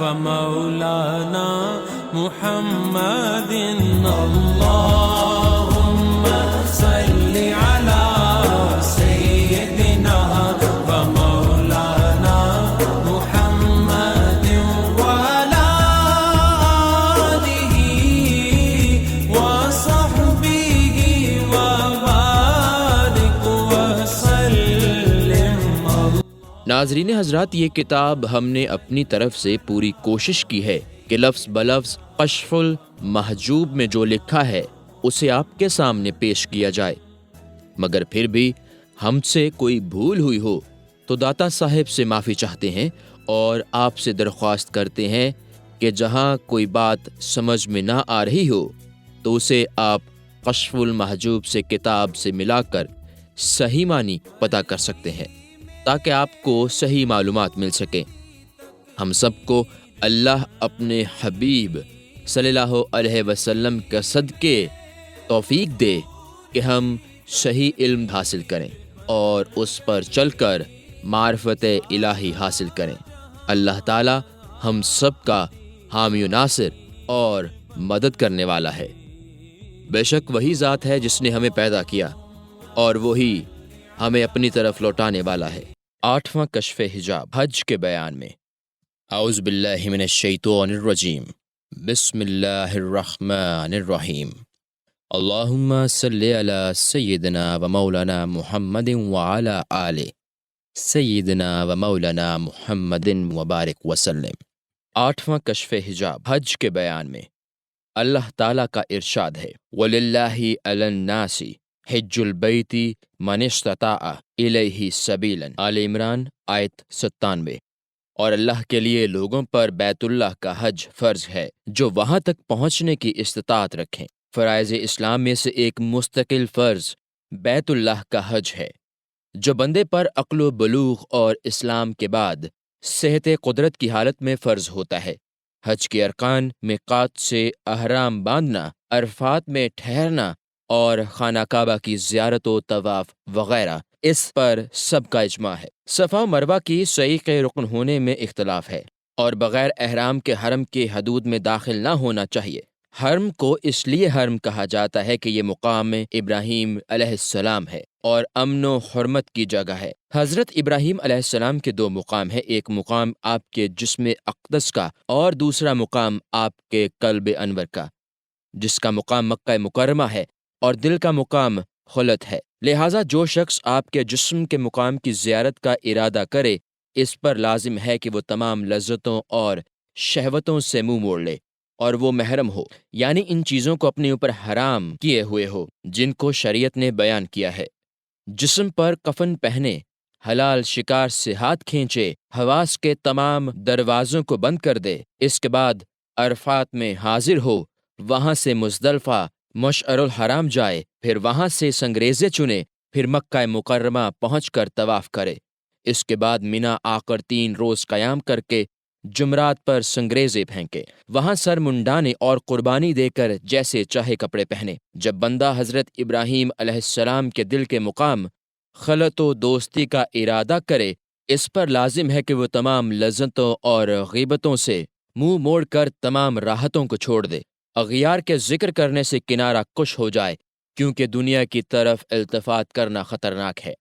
ومولانا محمد اللهم صل على سيدنا ومولانا محمد وعلى آله وصحبه وبارك وسلم. ناظرین حضرات، یہ کتاب ہم نے اپنی طرف سے پوری کوشش کی ہے کہ لفظ بلفظ کشف المحجوب میں جو لکھا ہے اسے آپ کے سامنے پیش کیا جائے، مگر پھر بھی ہم سے کوئی بھول ہوئی ہو تو داتا صاحب سے معافی چاہتے ہیں اور آپ سے درخواست کرتے ہیں کہ جہاں کوئی بات سمجھ میں نہ آ رہی ہو تو اسے آپ کشف المحجوب سے کتاب سے ملا کر صحیح معنی پتہ کر سکتے ہیں تاکہ آپ کو صحیح معلومات مل سکیں. ہم سب کو اللہ اپنے حبیب صلی اللہ علیہ وسلم کا صدقے توفیق دے کہ ہم صحیح علم حاصل کریں اور اس پر چل کر معرفت الہی حاصل کریں. اللہ تعالی ہم سب کا حامی و ناصر اور مدد کرنے والا ہے. بے شک وہی ذات ہے جس نے ہمیں پیدا کیا اور وہی ہمیں اپنی طرف لوٹانے والا ہے. 8واں کشف حجاب حج کے بیان میں. اعوذ باللہ من الشیطان الرجیم، بسم اللہ الرحمن الرحیم. اللہم صلی علی سیدنا و مولانا محمد وعلی آل سیدنا و مولانا محمد وبارک وسلم. 8واں کشف حجاب حج کے بیان میں اللہ تعالیٰ کا ارشاد ہے، وَلِلَّهِ عَلَى النَّاسِ حِجُّ الْبَيْتِ مَنِ اسْتَطَاعَ إِلَيْهِ سَبِيلًا. آل عمران آیت 97. اور اللہ کے لیے لوگوں پر بیت اللہ کا حج فرض ہے جو وہاں تک پہنچنے کی استطاعت رکھیں. فرائض اسلام میں سے ایک مستقل فرض بیت اللہ کا حج ہے جو بندے پر عقل و بلوغ اور اسلام کے بعد صحت قدرت کی حالت میں فرض ہوتا ہے. حج کے ارکان میقات سے احرام باندھنا، عرفات میں ٹھہرنا اور خانہ کعبہ کی زیارت و طواف وغیرہ، اس پر سب کا اجماع ہے. صفا و مروہ کی صحیح کے رکن ہونے میں اختلاف ہے اور بغیر احرام کے حرم کے حدود میں داخل نہ ہونا چاہیے. حرم کو اس لیے حرم کہا جاتا ہے کہ یہ مقام ابراہیم علیہ السلام ہے اور امن و حرمت کی جگہ ہے. حضرت ابراہیم علیہ السلام کے 2 مقام ہیں، ایک مقام آپ کے جسم اقدس کا اور دوسرا مقام آپ کے قلب انور کا، جس کا مقام مکہ مکرمہ ہے اور دل کا مقام خلت ہے. لہٰذا جو شخص آپ کے جسم کے مقام کی زیارت کا ارادہ کرے اس پر لازم ہے کہ وہ تمام لذتوں اور شہوتوں سے منہ موڑ لے اور وہ محرم ہو، یعنی ان چیزوں کو اپنے اوپر حرام کیے ہوئے ہو جن کو شریعت نے بیان کیا ہے. جسم پر کفن پہنے، حلال شکار سے ہاتھ کھینچے، حواس کے تمام دروازوں کو بند کر دے. اس کے بعد عرفات میں حاضر ہو، وہاں سے مزدلفہ مشعر الحرام جائے، پھر وہاں سے سنگریزے چنے، پھر مکہ مکرمہ پہنچ کر طواف کرے. اس کے بعد مینا آ کر 3 روز قیام کر کے جمرات پر سنگریزے پھینکے، وہاں سر منڈانے اور قربانی دے کر جیسے چاہے کپڑے پہنے. جب بندہ حضرت ابراہیم علیہ السلام کے دل کے مقام خلط و دوستی کا ارادہ کرے اس پر لازم ہے کہ وہ تمام لذتوں اور غیبتوں سے منہ موڑ کر تمام راحتوں کو چھوڑ دے. اغیار کے ذکر کرنے سے کنارہ کش ہو جائے کیونکہ دنیا کی طرف التفات کرنا خطرناک ہے.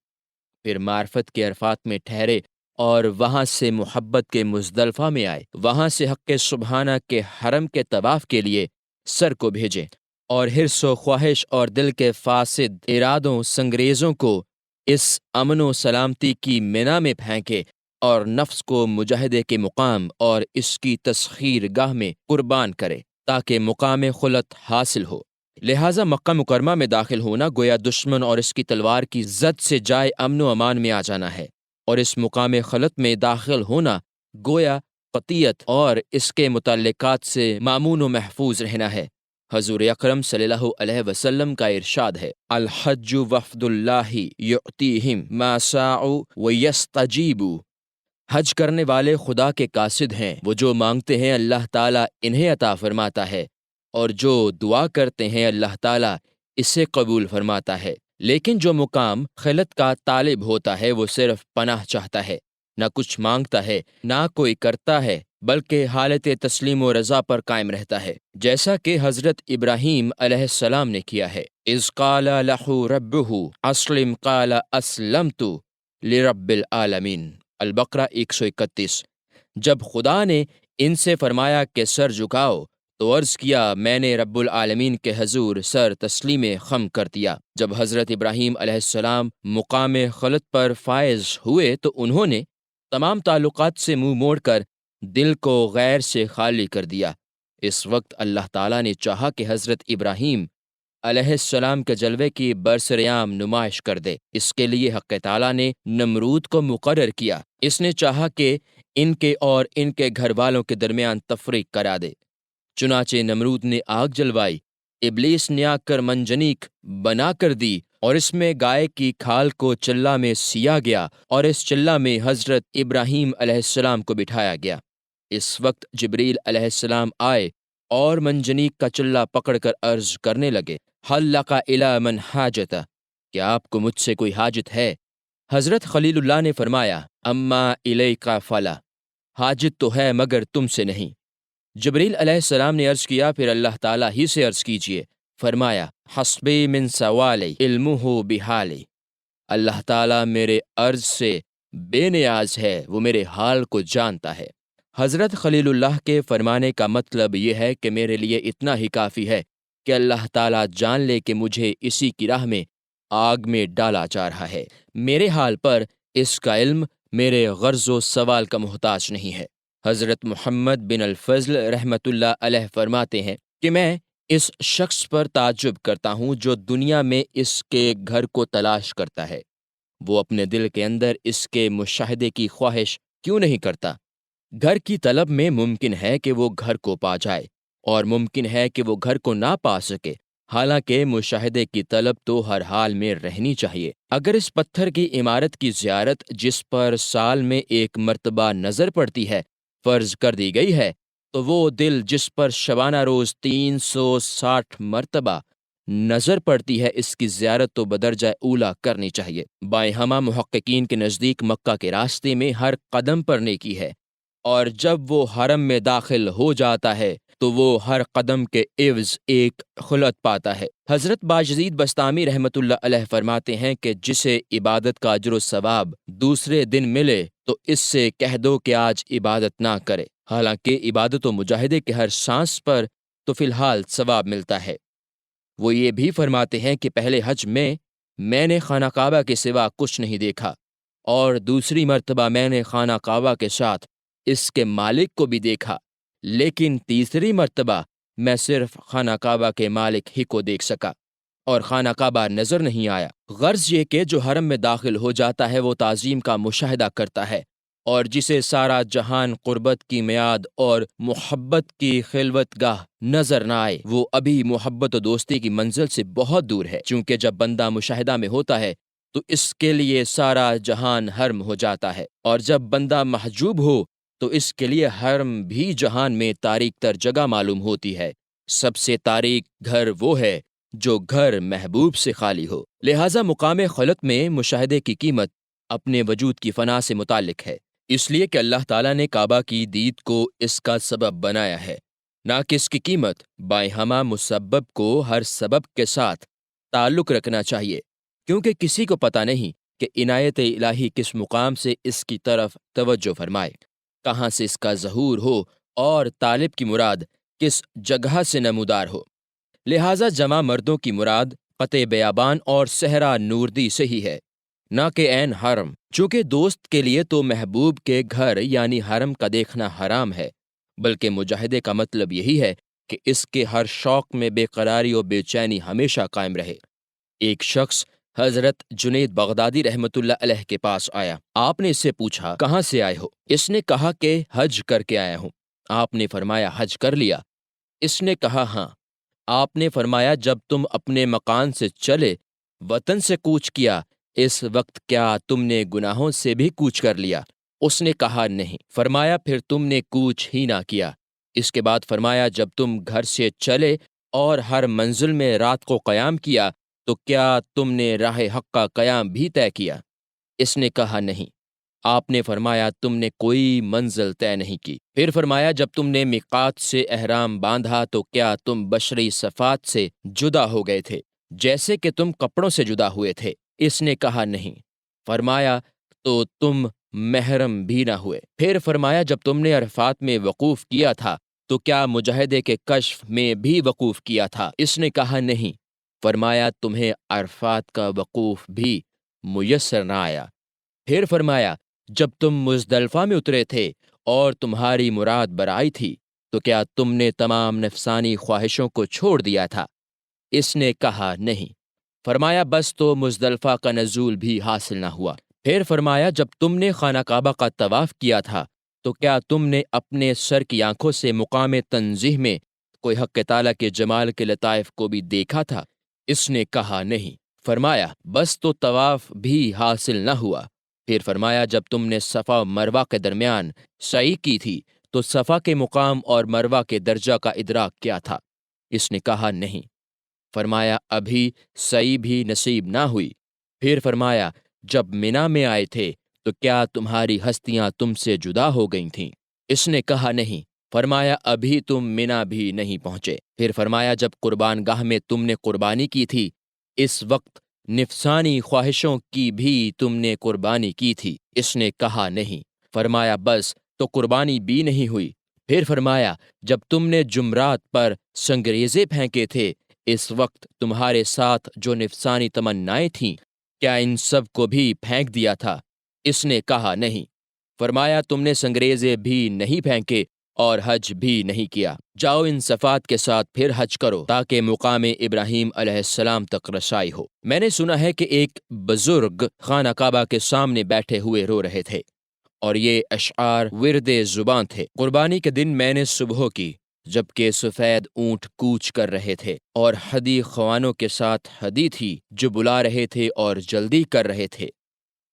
پھر معرفت کے عرفات میں ٹھہرے اور وہاں سے محبت کے مزدلفہ میں آئے، وہاں سے حق سبحانہ کے حرم کے طواف کے لیے سر کو بھیجے اور حرص و خواہش اور دل کے فاسد ارادوں سنگریزوں کو اس امن و سلامتی کی مینا میں پھینکے اور نفس کو مجاہدے کے مقام اور اس کی تسخیر گاہ میں قربان کرے تاکہ مقام خلت حاصل ہو. لہٰذا مکہ مکرمہ میں داخل ہونا گویا دشمن اور اس کی تلوار کی زد سے جائے امن و امان میں آ جانا ہے، اور اس مقام خلط میں داخل ہونا گویا قطیعت اور اس کے متعلقات سے مامون و محفوظ رہنا ہے. حضور اکرم صلی اللہ علیہ وسلم کا ارشاد ہے، الحج وفد اللہ یعطیہم ما ساعوا ویستجیبوا. حج کرنے والے خدا کے قاصد ہیں، وہ جو مانگتے ہیں اللہ تعالیٰ انہیں عطا فرماتا ہے، اور جو دعا کرتے ہیں اللہ تعالیٰ اسے قبول فرماتا ہے. لیکن جو مقام خلت کا طالب ہوتا ہے وہ صرف پناہ چاہتا ہے، نہ کچھ مانگتا ہے، نہ کوئی کرتا ہے، بلکہ حالت تسلیم و رضا پر قائم رہتا ہے، جیسا کہ حضرت ابراہیم علیہ السلام نے کیا ہے۔ اذ قال لہ ربہ اسلم قال اسلمت لرب العالمین، البقرہ 131۔ جب خدا نے ان سے فرمایا کہ سر جھکاؤ تو عرض کیا میں نے رب العالمین کے حضور سر تسلیم خم کر دیا۔ جب حضرت ابراہیم علیہ السلام مقام خلد پر فائز ہوئے تو انہوں نے تمام تعلقات سے منہ موڑ کر دل کو غیر سے خالی کر دیا۔ اس وقت اللہ تعالیٰ نے چاہا کہ حضرت ابراہیم علیہ السلام کے جلوے کی برسریام نمائش کر دے۔ اس کے لیے حق تعالیٰ نے نمرود کو مقرر کیا۔ اس نے چاہا کہ ان کے اور ان کے گھر والوں کے درمیان تفریق کرا دے۔ چنانچہ نمرود نے آگ جلوائی، ابلیس نے آ کر منجنیق بنا کر دی اور اس میں گائے کی کھال کو چلہ میں سیا گیا اور اس چلہ میں حضرت ابراہیم علیہ السلام کو بٹھایا گیا۔ اس وقت جبریل علیہ السلام آئے اور منجنیق کا چلہ پکڑ کر عرض کرنے لگے، حل لک الی من حاجت، کیا آپ کو مجھ سے کوئی حاجت ہے؟ حضرت خلیل اللہ نے فرمایا، اما الیک فلا، حاجت تو ہے مگر تم سے نہیں۔ جبریل علیہ السلام نے عرض کیا، پھر اللہ تعالیٰ ہی سے عرض کیجئے۔ فرمایا، حسبی من سوالی علمہ بحالی، اللہ تعالیٰ میرے عرض سے بے نیاز ہے، وہ میرے حال کو جانتا ہے۔ حضرت خلیل اللہ کے فرمانے کا مطلب یہ ہے کہ میرے لیے اتنا ہی کافی ہے کہ اللہ تعالیٰ جان لے کہ مجھے اسی کی راہ میں آگ میں ڈالا جا رہا ہے۔ میرے حال پر اس کا علم میرے غرض و سوال کا محتاج نہیں ہے۔ حضرت محمد بن الفضل رحمۃ اللہ علیہ فرماتے ہیں کہ میں اس شخص پر تعجب کرتا ہوں جو دنیا میں اس کے گھر کو تلاش کرتا ہے، وہ اپنے دل کے اندر اس کے مشاہدے کی خواہش کیوں نہیں کرتا؟ گھر کی طلب میں ممکن ہے کہ وہ گھر کو پا جائے اور ممکن ہے کہ وہ گھر کو نہ پا سکے، حالانکہ مشاہدے کی طلب تو ہر حال میں رہنی چاہیے۔ اگر اس پتھر کی عمارت کی زیارت جس پر سال میں ایک مرتبہ نظر پڑتی ہے فرض کر دی گئی ہے تو وہ دل جس پر شبانہ روز 360 مرتبہ نظر پڑتی ہے اس کی زیارت تو بدرجہ اولیٰ کرنی چاہیے۔ بائیں ہمہ محققین کے نزدیک مکہ کے راستے میں ہر قدم پر نیکی ہے، اور جب وہ حرم میں داخل ہو جاتا ہے تو وہ ہر قدم کے عوض ایک خلعت پاتا ہے۔ حضرت باجزید بسطامی رحمۃ اللہ علیہ فرماتے ہیں کہ جسے عبادت کا اجر و ثواب دوسرے دن ملے تو اس سے کہہ دو کہ آج عبادت نہ کرے، حالانکہ عبادت و مجاہدے کے ہر سانس پر تو فی الحال ثواب ملتا ہے۔ وہ یہ بھی فرماتے ہیں کہ پہلے حج میں نے خانہ کعبہ کے سوا کچھ نہیں دیکھا، اور دوسری مرتبہ میں نے خانہ کعبہ کے ساتھ اس کے مالک کو بھی دیکھا، لیکن تیسری مرتبہ میں صرف خانہ کعبہ کے مالک ہی کو دیکھ سکا اور خانہ کعبہ نظر نہیں آیا۔ غرض یہ کہ جو حرم میں داخل ہو جاتا ہے وہ تعظیم کا مشاہدہ کرتا ہے، اور جسے سارا جہان قربت کی میعاد اور محبت کی خلوت گاہ نظر نہ آئے وہ ابھی محبت و دوستی کی منزل سے بہت دور ہے، چونکہ جب بندہ مشاہدہ میں ہوتا ہے تو اس کے لیے سارا جہان حرم ہو جاتا ہے، اور جب بندہ محجوب ہو تو اس کے لیے حرم بھی جہان میں تاریک تر جگہ معلوم ہوتی ہے۔ سب سے تاریک گھر وہ ہے جو گھر محبوب سے خالی ہو۔ لہٰذا مقام خلوت میں مشاہدے کی قیمت اپنے وجود کی فنا سے متعلق ہے، اس لیے کہ اللہ تعالیٰ نے کعبہ کی دید کو اس کا سبب بنایا ہے، نہ کہ اس کی قیمت۔ بائیں ہمہ مسبب کو ہر سبب کے ساتھ تعلق رکھنا چاہیے، کیونکہ کسی کو پتہ نہیں کہ عنایت الہی کس مقام سے اس کی طرف توجہ فرمائے، کہاں سے اس کا ظہور ہو اور طالب کی مراد کس جگہ سے نمودار ہو۔ لہٰذا جمع مردوں کی مراد قطع بیابان اور صحرا نوردی سے ہی ہے، نہ کہ عین حرم، چونکہ دوست کے لیے تو محبوب کے گھر یعنی حرم کا دیکھنا حرام ہے، بلکہ مجاہدے کا مطلب یہی ہے کہ اس کے ہر شوق میں بے قراری و بے چینی ہمیشہ قائم رہے۔ ایک شخص حضرت جنید بغدادی رحمۃ اللہ علیہ کے پاس آیا۔ آپ نے اس سے پوچھا، کہاں سے آئے ہو؟ اس نے کہا کہ حج کر کے آیا ہوں۔ آپ نے فرمایا، حج کر لیا؟ اس نے کہا، ہاں۔ آپ نے فرمایا، جب تم اپنے مکان سے چلے، وطن سے کوچ کیا، اس وقت کیا تم نے گناہوں سے بھی کوچ کر لیا؟ اس نے کہا، نہیں۔ فرمایا، پھر تم نے کوچ ہی نہ کیا۔ اس کے بعد فرمایا، جب تم گھر سے چلے اور ہر منزل میں رات کو قیام کیا تو کیا تم نے راہ حق کا قیام بھی طے کیا؟ اس نے کہا، نہیں۔ آپ نے فرمایا تم نے کوئی منزل طے نہیں کی۔ پھر فرمایا جب تم نے میقات سے احرام باندھا تو کیا تم بشری صفات سے جدا ہو گئے تھے جیسے کہ تم کپڑوں سے جدا ہوئے تھے؟ اس نے کہا نہیں۔ فرمایا تو تم محرم بھی نہ ہوئے۔ پھر فرمایا جب تم نے عرفات میں وقوف کیا تھا تو کیا مجاہدے کے کشف میں بھی وقوف کیا تھا؟ اس نے کہا نہیں۔ فرمایا تمہیں عرفات کا وقوف بھی میسر نہ آیا۔ پھر فرمایا جب تم مزدلفہ میں اترے تھے اور تمہاری مراد برائی تھی تو کیا تم نے تمام نفسانی خواہشوں کو چھوڑ دیا تھا؟ اس نے کہا نہیں۔ فرمایا بس تو مزدلفہ کا نزول بھی حاصل نہ ہوا۔ پھر فرمایا جب تم نے خانہ کعبہ کا طواف کیا تھا تو کیا تم نے اپنے سر کی آنکھوں سے مقام تنزیہ میں کوئی حق تعالیٰ کے جمال کے لطائف کو بھی دیکھا تھا؟ اس نے کہا نہیں۔ فرمایا بس تو طواف بھی حاصل نہ ہوا۔ پھر فرمایا جب تم نے صفا و مروہ کے درمیان سعی کی تھی تو صفا کے مقام اور مروہ کے درجہ کا ادراک کیا تھا؟ اس نے کہا نہیں۔ فرمایا ابھی سعی بھی نصیب نہ ہوئی۔ پھر فرمایا جب منا میں آئے تھے تو کیا تمہاری ہستیاں تم سے جدا ہو گئی تھیں؟ اس نے کہا نہیں۔ فرمایا ابھی تم منا بھی نہیں پہنچے۔ پھر فرمایا جب قربان گاہ میں تم نے قربانی کی تھی اس وقت نفسانی خواہشوں کی بھی تم نے قربانی کی تھی؟ اس نے کہا نہیں۔ فرمایا بس تو قربانی بھی نہیں ہوئی۔ پھر فرمایا جب تم نے جمرات پر سنگریزے پھینکے تھے اس وقت تمہارے ساتھ جو نفسانی تمنائیں تھیں کیا ان سب کو بھی پھینک دیا تھا؟ اس نے کہا نہیں۔ فرمایا تم نے سنگریزے بھی نہیں پھینکے اور حج بھی نہیں کیا۔ جاؤ ان صفات کے ساتھ پھر حج کرو تاکہ مقام ابراہیم علیہ السلام تک رسائی ہو۔ میں نے سنا ہے کہ ایک بزرگ خانہ کعبہ کے سامنے بیٹھے ہوئے رو رہے تھے اور یہ اشعار ورد زبان تھے۔ قربانی کے دن میں نے صبح کی جبکہ سفید اونٹ کوچ کر رہے تھے اور ہدی خوانوں کے ساتھ ہدی تھی جو بلا رہے تھے اور جلدی کر رہے تھے،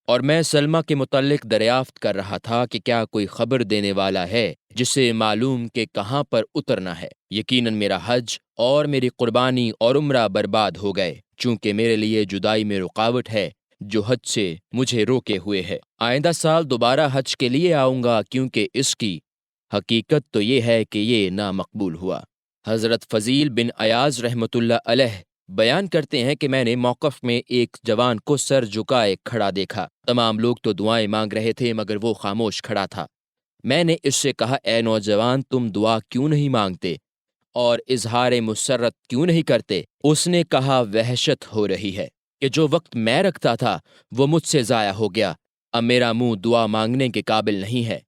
اور میں سلمہ کے متعلق دریافت کر رہا تھا کہ کیا کوئی خبر دینے والا ہے جسے معلوم کہ کہاں پر اترنا ہے۔ یقیناً میرا حج اور میری قربانی اور عمرہ برباد ہو گئے چونکہ میرے لیے جدائی میں رکاوٹ ہے جو حج سے مجھے روکے ہوئے ہے۔ آئندہ سال دوبارہ حج کے لیے آؤں گا کیونکہ اس کی حقیقت تو یہ ہے کہ یہ نامقبول ہوا۔ حضرت فضیل بن ایاز رحمۃ اللہ علیہ بیان کرتے ہیں کہ میں نے موقف میں ایک جوان کو سر جھکائے کھڑا دیکھا۔ تمام لوگ تو دعائیں مانگ رہے تھے مگر وہ خاموش کھڑا تھا۔ میں نے اس سے کہا اے نوجوان تم دعا کیوں نہیں مانگتے اور اظہار مسرت کیوں نہیں کرتے؟ اس نے کہا وحشت ہو رہی ہے کہ جو وقت میں رکھتا تھا وہ مجھ سے ضائع ہو گیا، اب میرا منہ دعا مانگنے کے قابل نہیں ہے۔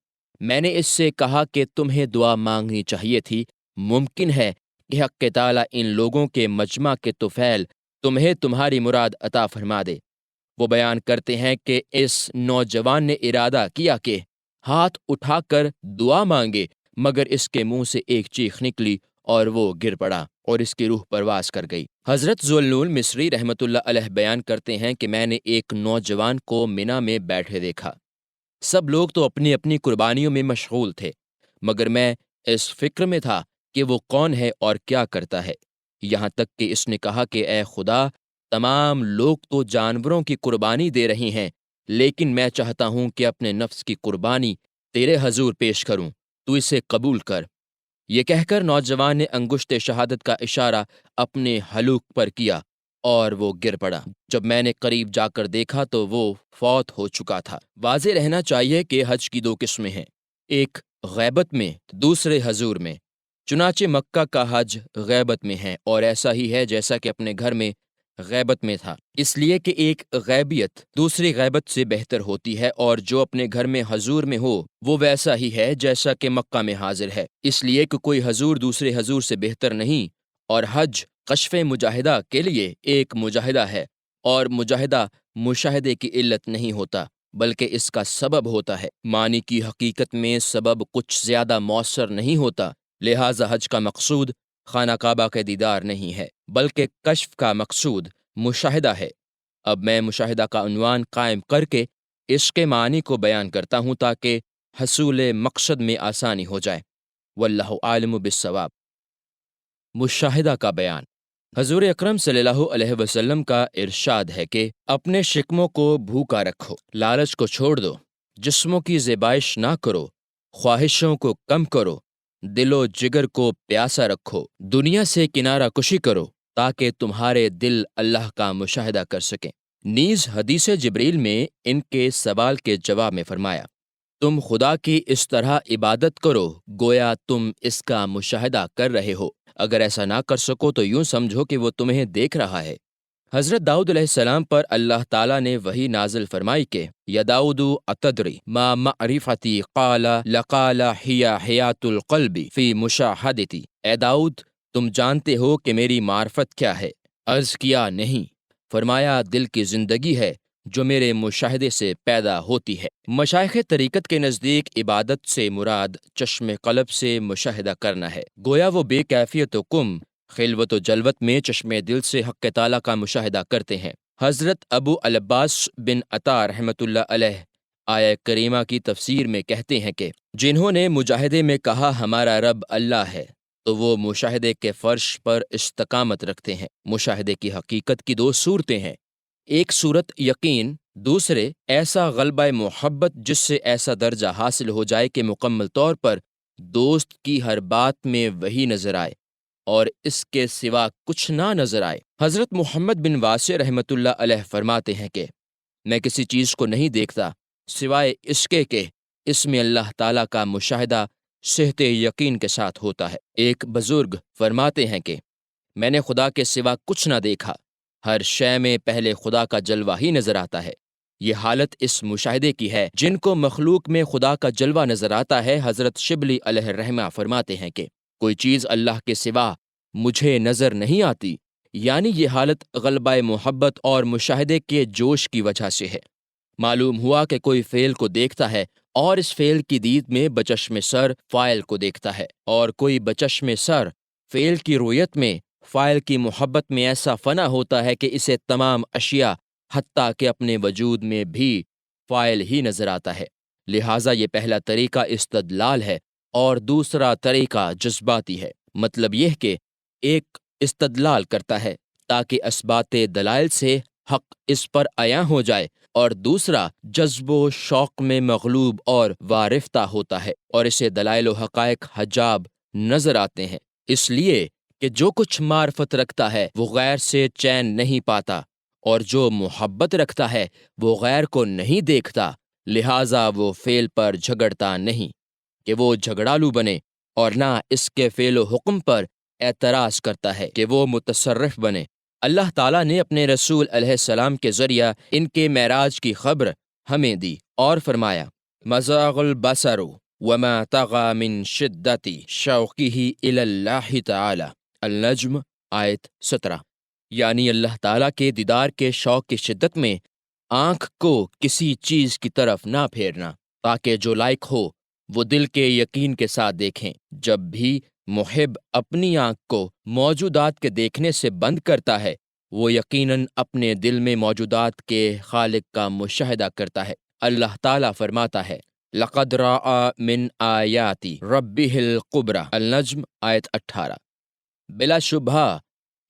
میں نے اس سے کہا کہ تمہیں دعا مانگنی چاہیے تھی، ممکن ہے کہ حق تعالیٰ ان لوگوں کے مجمع کے طفیل تمہیں تمہاری مراد عطا فرما دے۔ وہ بیان کرتے ہیں کہ اس نوجوان نے ارادہ کیا کہ ہاتھ اٹھا کر دعا مانگے مگر اس کے منہ سے ایک چیخ نکلی اور وہ گر پڑا اور اس کی روح پرواز کر گئی۔ حضرت ذوالنون مصری رحمۃ اللہ علیہ بیان کرتے ہیں کہ میں نے ایک نوجوان کو منا میں بیٹھے دیکھا۔ سب لوگ تو اپنی اپنی قربانیوں میں مشغول تھے مگر میں اس فکر میں تھا کہ وہ کون ہے اور کیا کرتا ہے، یہاں تک کہ اس نے کہا کہ اے خدا تمام لوگ تو جانوروں کی قربانی دے رہی ہیں لیکن میں چاہتا ہوں کہ اپنے نفس کی قربانی تیرے حضور پیش کروں، تو اسے قبول کر۔ یہ کہہ کر نوجوان نے انگشت شہادت کا اشارہ اپنے حلق پر کیا اور وہ گر پڑا۔ جب میں نے قریب جا کر دیکھا تو وہ فوت ہو چکا تھا۔ واضح رہنا چاہیے کہ حج کی دو قسمیں ہیں، ایک غیبت میں، دوسرے حضور میں۔ چنانچہ مکہ کا حج غیبت میں ہے اور ایسا ہی ہے جیسا کہ اپنے گھر میں غیبت میں تھا، اس لیے کہ ایک غیبیت دوسری غیبت سے بہتر ہوتی ہے، اور جو اپنے گھر میں حضور میں ہو وہ ویسا ہی ہے جیسا کہ مکہ میں حاضر ہے، اس لیے کہ کوئی حضور دوسرے حضور سے بہتر نہیں، اور حج کشف مجاہدہ کے لیے ایک مجاہدہ ہے، اور مجاہدہ مشاہدے کی علت نہیں ہوتا بلکہ اس کا سبب ہوتا ہے۔ معنی کی حقیقت میں سبب کچھ زیادہ مؤثر نہیں ہوتا، لہٰذا حج کا مقصود خانہ کعبہ کے دیدار نہیں ہے بلکہ کشف کا مقصود مشاہدہ ہے۔ اب میں مشاہدہ کا عنوان قائم کر کے اس کے معنی کو بیان کرتا ہوں تاکہ حصول مقصد میں آسانی ہو جائے۔ واللہ عالم بالصواب۔ مشاہدہ کا بیان۔ حضور اکرم صلی اللہ علیہ وسلم کا ارشاد ہے کہ اپنے شکموں کو بھوکا رکھو، لالچ کو چھوڑ دو، جسموں کی ذبائش نہ کرو، خواہشوں کو کم کرو، دل و جگر کو پیاسا رکھو، دنیا سے کنارہ کشی کرو تاکہ تمہارے دل اللہ کا مشاہدہ کر سکیں۔ نیز حدیث جبریل میں ان کے سوال کے جواب میں فرمایا، تم خدا کی اس طرح عبادت کرو گویا تم اس کا مشاہدہ کر رہے ہو، اگر ایسا نہ کر سکو تو یوں سمجھو کہ وہ تمہیں دیکھ رہا ہے۔ حضرت داؤد علیہ السلام پر اللہ تعالیٰ نے وحی نازل فرمائی کہ یا داؤد اتدری ما معرفتی قال لقال ہی حیات القلب فی مشاہدتی، اے داؤد تم جانتے ہو کہ میری معرفت کیا ہے؟ عرض کیا نہیں، فرمایا دل کی زندگی ہے جو میرے مشاہدے سے پیدا ہوتی ہے۔ مشائخ طریقت کے نزدیک عبادت سے مراد چشم قلب سے مشاہدہ کرنا ہے، گویا وہ بے کیفیت و کم خلوت و جلوت میں چشم دل سے حق تعالیٰ کا مشاہدہ کرتے ہیں۔ حضرت ابو العباس بن عطا رحمۃ اللہ علیہ آیہ کریمہ کی تفسیر میں کہتے ہیں کہ جنہوں نے مجاہدے میں کہا ہمارا رب اللہ ہے تو وہ مشاہدے کے فرش پر استقامت رکھتے ہیں۔ مشاہدے کی حقیقت کی دو صورتیں ہیں، ایک صورت یقین، دوسرے ایسا غلبہ محبت جس سے ایسا درجہ حاصل ہو جائے کہ مکمل طور پر دوست کی ہر بات میں وہی نظر آئے اور اس کے سوا کچھ نہ نظر آئے۔ حضرت محمد بن واسع رحمۃ اللہ علیہ فرماتے ہیں کہ میں کسی چیز کو نہیں دیکھتا سوائے اس کے کہ اس میں اللہ تعالیٰ کا مشاہدہ صحت یقین کے ساتھ ہوتا ہے۔ ایک بزرگ فرماتے ہیں کہ میں نے خدا کے سوا کچھ نہ دیکھا، ہر شے میں پہلے خدا کا جلوہ ہی نظر آتا ہے۔ یہ حالت اس مشاہدے کی ہے جن کو مخلوق میں خدا کا جلوہ نظر آتا ہے۔ حضرت شبلی علیہ الرحمہ فرماتے ہیں کہ کوئی چیز اللہ کے سوا مجھے نظر نہیں آتی، یعنی یہ حالت غلبہ محبت اور مشاہدے کے جوش کی وجہ سے ہے۔ معلوم ہوا کہ کوئی فعل کو دیکھتا ہے اور اس فعل کی دید میں بچشم سر فاعل کو دیکھتا ہے، اور کوئی بچشم سر فعل کی رویت میں فاعل کی محبت میں ایسا فنا ہوتا ہے کہ اسے تمام اشیاء حتیٰ کہ اپنے وجود میں بھی فاعل ہی نظر آتا ہے۔ لہٰذا یہ پہلا طریقہ استدلال ہے اور دوسرا طریقہ جذباتی ہے۔ مطلب یہ کہ ایک استدلال کرتا ہے تاکہ اثبات دلائل سے حق اس پر عیاں ہو جائے، اور دوسرا جذب و شوق میں مغلوب اور وارفتہ ہوتا ہے اور اسے دلائل و حقائق حجاب نظر آتے ہیں، اس لیے کہ جو کچھ معرفت رکھتا ہے وہ غیر سے چین نہیں پاتا، اور جو محبت رکھتا ہے وہ غیر کو نہیں دیکھتا، لہٰذا وہ فعل پر جھگڑتا نہیں کہ وہ جھگڑالو بنے، اور نہ اس کے فعل و حکم پر اعتراض کرتا ہے کہ وہ متصرف بنے۔ اللہ تعالیٰ نے اپنے رسول علیہ السلام کے ذریعہ ان کے معراج کی خبر ہمیں دی اور فرمایا مزاغ البصر وما طغى من شدت شوقه الى اللہ تعالی، النجم آیت 17، یعنی اللہ تعالیٰ کے دیدار کے شوق کی شدت میں آنکھ کو کسی چیز کی طرف نہ پھیرنا، تاکہ جو لائق ہو وہ دل کے یقین کے ساتھ دیکھیں۔ جب بھی محب اپنی آنکھ کو موجودات کے دیکھنے سے بند کرتا ہے، وہ یقیناً اپنے دل میں موجودات کے خالق کا مشاہدہ کرتا ہے۔ اللہ تعالیٰ فرماتا ہے لقد رأى من آیات ربہ الکبریٰ، النجم آیت 18، بلا شبہ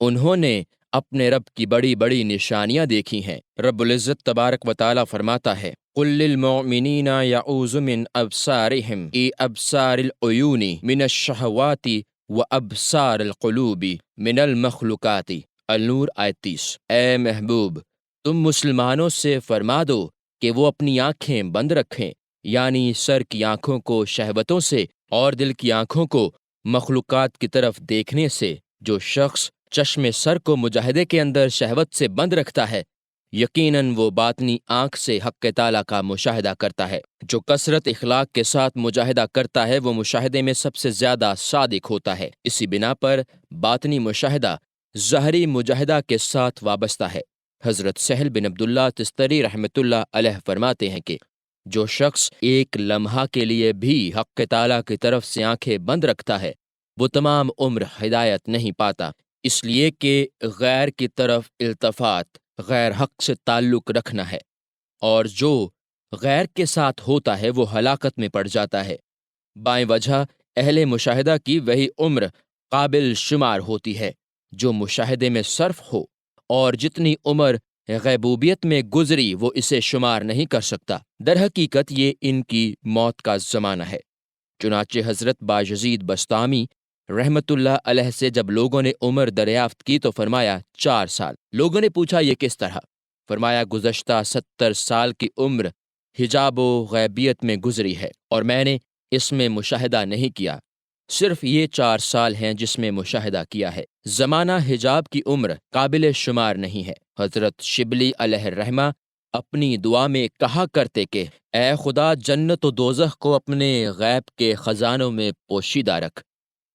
انہوں نے اپنے رب کی بڑی بڑی نشانیاں دیکھی ہیں۔ رب العزت تبارک و تعالیٰ فرماتا ہے قل للمؤمنین یعوذ من ابصارہم ای ابصار العیون من الشہوات و ابصار القلوب من المخلوقات، النور آیت 30۔ اے محبوب تم مسلمانوں سے فرما دو کہ وہ اپنی آنکھیں بند رکھیں، یعنی سر کی آنکھوں کو شہوتوں سے اور دل کی آنکھوں کو مخلوقات کی طرف دیکھنے سے۔ جو شخص چشم سر کو مجاہدے کے اندر شہوت سے بند رکھتا ہے، یقیناً وہ باطنی آنکھ سے حق تعالیٰ کا مشاہدہ کرتا ہے۔ جو کثرت اخلاق کے ساتھ مجاہدہ کرتا ہے وہ مشاہدے میں سب سے زیادہ صادق ہوتا ہے۔ اسی بنا پر باطنی مشاہدہ ظاہری مجاہدہ کے ساتھ وابستہ ہے۔ حضرت سہل بن عبداللہ تستری رحمۃ اللہ علیہ فرماتے ہیں کہ جو شخص ایک لمحہ کے لیے بھی حق تعالیٰ کی طرف سے آنکھیں بند رکھتا ہے وہ تمام عمر ہدایت نہیں پاتا، اس لیے کہ غیر کی طرف التفات غیر حق سے تعلق رکھنا ہے، اور جو غیر کے ساتھ ہوتا ہے وہ ہلاکت میں پڑ جاتا ہے۔ بائیں وجہ اہل مشاہدہ کی وہی عمر قابل شمار ہوتی ہے جو مشاہدے میں صرف ہو، اور جتنی عمر غیبوبیت میں گزری وہ اسے شمار نہیں کر سکتا۔ در حقیقت یہ ان کی موت کا زمانہ ہے۔ چنانچہ حضرت بایزید بسطامی رحمت اللہ علیہ سے جب لوگوں نے عمر دریافت کی تو فرمایا 4 سال۔ لوگوں نے پوچھا یہ کس طرح؟ فرمایا گزشتہ 70 سال کی عمر حجاب و غیبیت میں گزری ہے اور میں نے اس میں مشاہدہ نہیں کیا، صرف یہ 4 سال ہیں جس میں مشاہدہ کیا ہے۔ زمانہ حجاب کی عمر قابل شمار نہیں ہے۔ حضرت شبلی علیہ الرحمہ اپنی دعا میں کہا کرتے کہ اے خدا جنت و دوزخ کو اپنے غیب کے خزانوں میں پوشیدہ رکھ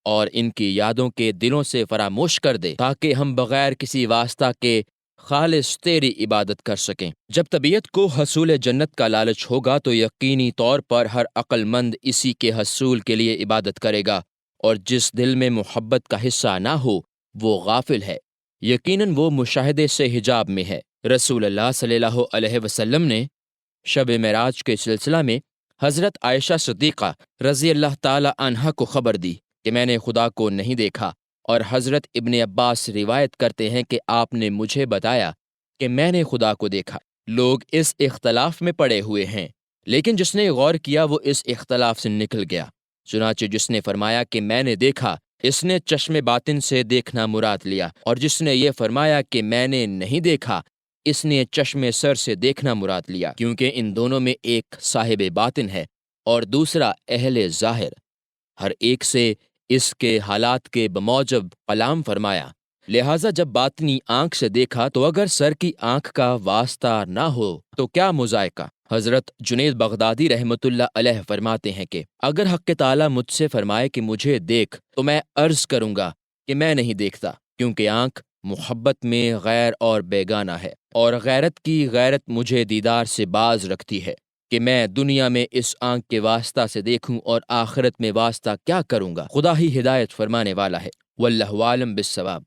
اور ان کی یادوں کے دلوں سے فراموش کر دے تاکہ ہم بغیر کسی واسطہ کے خالص تیری عبادت کر سکیں۔ جب طبیعت کو حصول جنت کا لالچ ہوگا تو یقینی طور پر ہر عقل مند اسی کے حصول کے لیے عبادت کرے گا، اور جس دل میں محبت کا حصہ نہ ہو وہ غافل ہے، یقیناً وہ مشاہدے سے حجاب میں ہے۔ رسول اللہ صلی اللہ علیہ وسلم نے شب معراج کے سلسلہ میں حضرت عائشہ صدیقہ رضی اللہ تعالی عنہا کو خبر دی کہ میں نے خدا کو نہیں دیکھا، اور حضرت ابن عباس روایت کرتے ہیں کہ آپ نے مجھے بتایا کہ میں نے خدا کو دیکھا۔ لوگ اس اختلاف میں پڑے ہوئے ہیں، لیکن جس نے غور کیا وہ اس اختلاف سے نکل گیا۔ چنانچہ جس نے فرمایا کہ میں نے دیکھا، اس نے چشم باطن سے دیکھنا مراد لیا، اور جس نے یہ فرمایا کہ میں نے نہیں دیکھا، اس نے چشم سر سے دیکھنا مراد لیا، کیونکہ ان دونوں میں ایک صاحب باطن ہے اور دوسرا اہل ظاہر، ہر ایک سے اس کے حالات کے بموجب کلام فرمایا۔ لہٰذا جب باطنی آنکھ سے دیکھا تو اگر سر کی آنکھ کا واسطہ نہ ہو تو کیا مذائقہ؟ حضرت جنید بغدادی رحمت اللہ علیہ فرماتے ہیں کہ اگر حق تعالیٰ مجھ سے فرمائے کہ مجھے دیکھ تو میں عرض کروں گا کہ میں نہیں دیکھتا، کیونکہ آنکھ محبت میں غیر اور بیگانہ ہے، اور غیرت کی غیرت مجھے دیدار سے باز رکھتی ہے کہ میں دنیا میں اس آنکھ کے واسطہ سے دیکھوں اور آخرت میں واسطہ کیا کروں گا۔ خدا ہی ہدایت فرمانے والا ہے۔ واللہ عالم بالصواب۔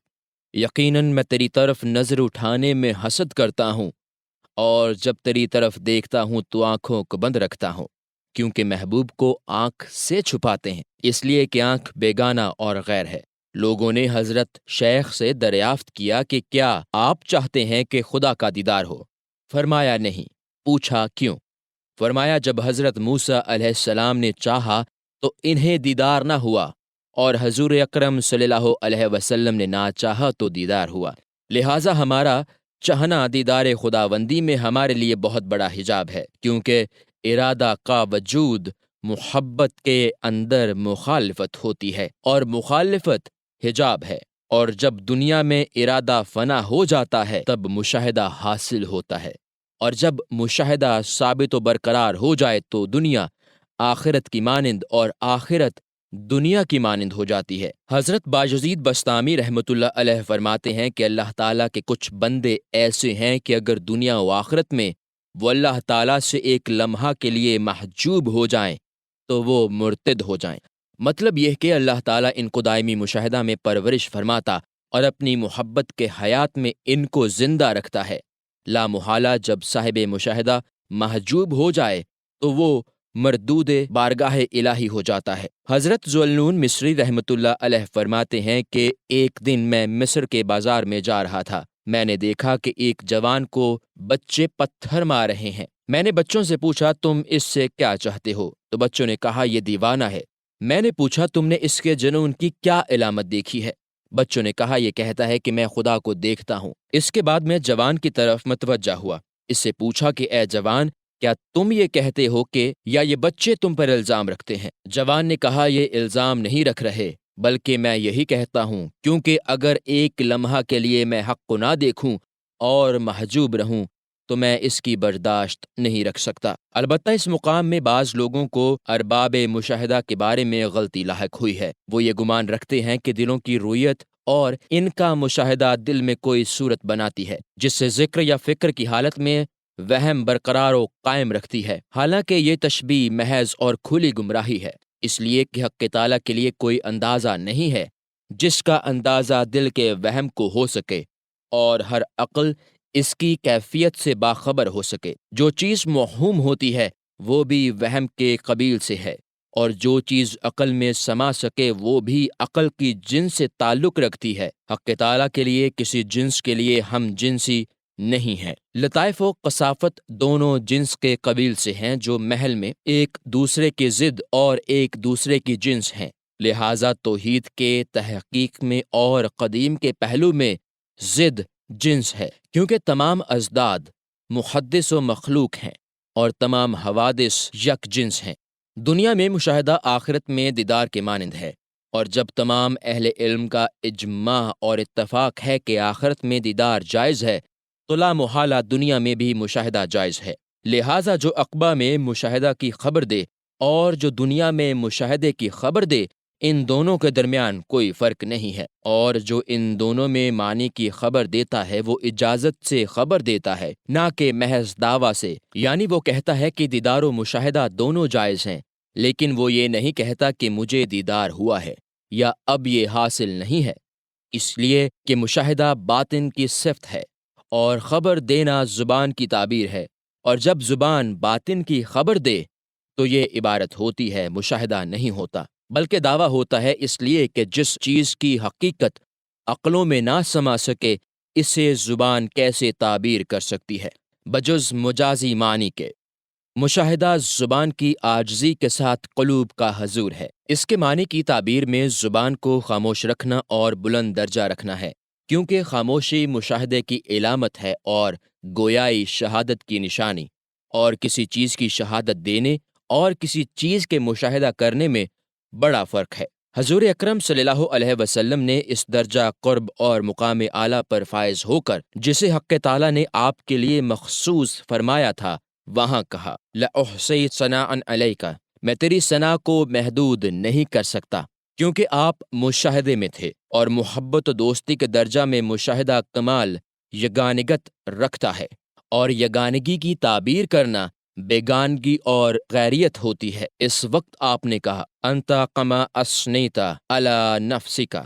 یقیناً میں تیری طرف نظر اٹھانے میں حسد کرتا ہوں، اور جب تیری طرف دیکھتا ہوں تو آنکھوں کو بند رکھتا ہوں، کیونکہ محبوب کو آنکھ سے چھپاتے ہیں، اس لیے کہ آنکھ بیگانہ اور غیر ہے۔ لوگوں نے حضرت شیخ سے دریافت کیا کہ کیا آپ چاہتے ہیں کہ خدا کا دیدار ہو؟ فرمایا نہیں۔ پوچھا کیوں؟ فرمایا جب حضرت موسیٰ علیہ السلام نے چاہا تو انہیں دیدار نہ ہوا، اور حضور اکرم صلی اللہ علیہ وسلم نے نہ چاہا تو دیدار ہوا، لہٰذا ہمارا چاہنا دیدار خداوندی میں ہمارے لیے بہت بڑا حجاب ہے، کیونکہ ارادہ کا وجود محبت کے اندر مخالفت ہوتی ہے، اور مخالفت حجاب ہے، اور جب دنیا میں ارادہ فنا ہو جاتا ہے تب مشاہدہ حاصل ہوتا ہے، اور جب مشاہدہ ثابت و برقرار ہو جائے تو دنیا آخرت کی مانند اور آخرت دنیا کی مانند ہو جاتی ہے۔ حضرت بایزید بسطامی رحمت اللہ علیہ فرماتے ہیں کہ اللہ تعالیٰ کے کچھ بندے ایسے ہیں کہ اگر دنیا و آخرت میں وہ اللہ تعالیٰ سے ایک لمحہ کے لیے محجوب ہو جائیں تو وہ مرتد ہو جائیں۔ مطلب یہ کہ اللہ تعالیٰ ان کو دائمی مشاہدہ میں پرورش فرماتا اور اپنی محبت کے حیات میں ان کو زندہ رکھتا ہے۔ لا محالہ جب صاحب مشاہدہ محجوب ہو جائے تو وہ مردود بارگاہ الہی ہو جاتا ہے۔ حضرت ذوالنون مصری رحمت اللہ علیہ فرماتے ہیں کہ ایک دن میں مصر کے بازار میں جا رہا تھا، میں نے دیکھا کہ ایک جوان کو بچے پتھر مار رہے ہیں۔ میں نے بچوں سے پوچھا تم اس سے کیا چاہتے ہو؟ تو بچوں نے کہا یہ دیوانہ ہے۔ میں نے پوچھا تم نے اس کے جنون کی کیا علامت دیکھی ہے؟ بچوں نے کہا یہ کہتا ہے کہ میں خدا کو دیکھتا ہوں۔ اس کے بعد میں جوان کی طرف متوجہ ہوا، اس سے پوچھا کہ اے جوان کیا تم یہ کہتے ہو کہ یا یہ بچے تم پر الزام رکھتے ہیں؟ جوان نے کہا یہ الزام نہیں رکھ رہے، بلکہ میں یہی کہتا ہوں کیونکہ اگر ایک لمحہ کے لیے میں حق کو نہ دیکھوں اور محجوب رہوں تو میں اس کی برداشت نہیں رکھ سکتا۔ البتہ اس مقام میں بعض لوگوں کو ارباب مشاہدہ کے بارے میں غلطی لاحق ہوئی ہے۔ وہ یہ گمان رکھتے ہیں کہ دلوں کی رویت اور ان کا مشاہدہ دل میں کوئی صورت بناتی ہے جس سے ذکر یا فکر کی حالت میں وہم برقرار و قائم رکھتی ہے، حالانکہ یہ تشبیہ محض اور کھلی گمراہی ہے، اس لیے کہ حق تعالیٰ کے لیے کوئی اندازہ نہیں ہے جس کا اندازہ دل کے وہم کو ہو سکے، اور ہر عقل اس کی کیفیت سے باخبر ہو سکے۔ جو چیز موہوم ہوتی ہے وہ بھی وہم کے قبیل سے ہے، اور جو چیز عقل میں سما سکے وہ بھی عقل کی جنس سے تعلق رکھتی ہے۔ حق تعالیٰ کے لیے کسی جنس کے لیے ہم جنسی نہیں ہے۔ لطائف و کثافت دونوں جنس کے قبیل سے ہیں جو محل میں ایک دوسرے کی ضد اور ایک دوسرے کی جنس ہیں، لہٰذا توحید کے تحقیق میں اور قدیم کے پہلو میں ضد جنس ہے، کیونکہ تمام ازداد محدث و مخلوق ہیں اور تمام حوادث یک جنس ہیں۔ دنیا میں مشاہدہ آخرت میں دیدار کے مانند ہے، اور جب تمام اہل علم کا اجماع اور اتفاق ہے کہ آخرت میں دیدار جائز ہے تو لا محالہ دنیا میں بھی مشاہدہ جائز ہے۔ لہٰذا جو عقبہ میں مشاہدہ کی خبر دے اور جو دنیا میں مشاہدے کی خبر دے، ان دونوں کے درمیان کوئی فرق نہیں ہے، اور جو ان دونوں میں معنی کی خبر دیتا ہے وہ اجازت سے خبر دیتا ہے، نہ کہ محض دعویٰ سے، یعنی وہ کہتا ہے کہ دیدار و مشاہدہ دونوں جائز ہیں، لیکن وہ یہ نہیں کہتا کہ مجھے دیدار ہوا ہے یا اب یہ حاصل نہیں ہے، اس لیے کہ مشاہدہ باطن کی صفت ہے اور خبر دینا زبان کی تعبیر ہے، اور جب زبان باطن کی خبر دے تو یہ عبارت ہوتی ہے، مشاہدہ نہیں ہوتا، بلکہ دعویٰ ہوتا ہے، اس لیے کہ جس چیز کی حقیقت عقلوں میں نہ سما سکے اسے زبان کیسے تعبیر کر سکتی ہے بجز مجازی معنی کے۔ مشاہدہ زبان کی عاجزی کے ساتھ قلوب کا حضور ہے۔ اس کے معنی کی تعبیر میں زبان کو خاموش رکھنا اور بلند درجہ رکھنا ہے، کیونکہ خاموشی مشاہدے کی علامت ہے اور گویائی شہادت کی نشانی، اور کسی چیز کی شہادت دینے اور کسی چیز کے مشاہدہ کرنے میں بڑا فرق ہے۔ حضور اکرم صلی اللہ علیہ وسلم نے اس درجہ قرب اور مقام اعلیٰ پر فائز ہو کر جسے حق تعالیٰ نے آپ کے لیے مخصوص فرمایا تھا وہاں کہا، لَأُحْصِي ثَنَاءً عَلَيْكَ، میں تیری ثنا کو محدود نہیں کر سکتا، کیونکہ آپ مشاہدے میں تھے، اور محبت و دوستی کے درجہ میں مشاہدہ کمال یگانگت رکھتا ہے، اور یگانگی کی تعبیر کرنا بیگانگی اور غیریت ہوتی ہے۔ اس وقت آپ نے کہا، انت کما اثنیت علی نفسک،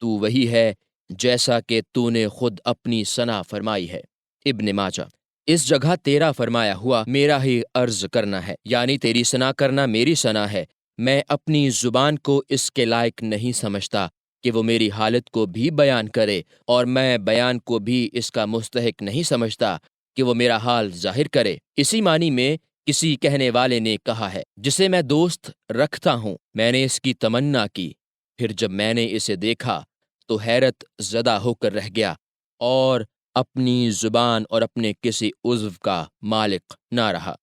تو وہی ہے جیسا کہ تو نے خود اپنی ثنا فرمائی ہے۔ ابن ماجہ۔ اس جگہ تیرا فرمایا ہوا میرا ہی عرض کرنا ہے، یعنی تیری ثنا کرنا میری ثنا ہے۔ میں اپنی زبان کو اس کے لائق نہیں سمجھتا کہ وہ میری حالت کو بھی بیان کرے، اور میں بیان کو بھی اس کا مستحق نہیں سمجھتا کہ وہ میرا حال ظاہر کرے۔ اسی معنی میں کسی کہنے والے نے کہا ہے، جسے میں دوست رکھتا ہوں، میں نے اس کی تمنا کی، پھر جب میں نے اسے دیکھا تو حیرت زدہ ہو کر رہ گیا اور اپنی زبان اور اپنے کسی عضو کا مالک نہ رہا۔